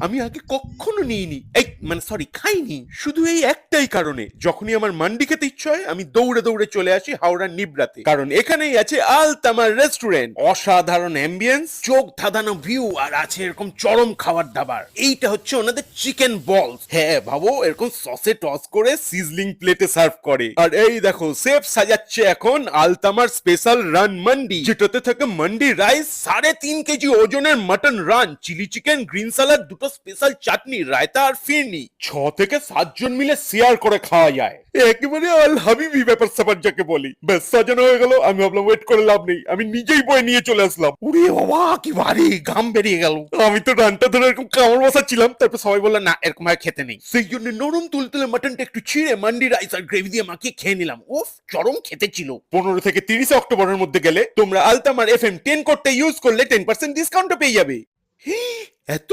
আমি আগে কখনো নিইনি, এই মানে সরি খাইনি, শুধু এই একটাই কারণে যখনই আমার মান্ডি খেতে ইচ্ছে হয় আমি দৌড়ে দৌড়ে চলে আসি হাওড়ার নিবরাতে, কারণ এখানেই আছে আলতামার রেস্টুরেন্ট। অসাধারণ অ্যাম্বিয়েন্স, চোখ ধাঁধানো ভিউ, আর আছে এরকম চরম খাবার দাবার। এইটা হচ্ছে ওনাদের চিকেন বলস। হ্যাঁ ভাবো, এরকম সসে টস করে সিজলিং প্লেটে সার্ভ করে। আর এই দেখো শেফ সাজাচ্ছে এখন আলতামার স্পেশাল রান মান্ডি, যেটাতে থাকে মান্ডি রাইস, 3.5 কেজি ওজনের মাটন রান, চিলি চিকেন, গ্রিন সালাদ, দুটো স্পেশাল চাটনি, রায়তা আর ফিরনি। 6 থেকে 7 জন মিলে শেয়ার করে খাওয়া যায়। একেবারে আল হাবিবি ব্যাপার স্যাপার যাকে বলি। ব্যাস সাজানো হয়ে গেল, আমি ভাবলাম ওয়েট করে লাভ নেই, আমি নিজেই বয়ে নিয়ে চলে আসলাম। উরে বাবা কি ভারী, ঘাম বেরিয়ে গেল। আমি তো রানটা ধরে এরকম কামড় বসাচ্ছিলাম, তারপর সবাই বললো না এরকম ভাবে খেতে নেই। সেই জন্য নরম তুলতুলে মাটনটা একটু ছিঁড়ে মান্ডি রাইস আর গ্রেভি দিয়ে মাখিয়ে খেয়ে নিলাম। উফ চরম খেতে ছিল। 15 থেকে 30 অক্টোবরের মধ্যে গেলে তোমরা আলতামার FM 10 কোডটা ইউজ করলে 10% ডিসকাউন্টও পেয়ে যাবে। এত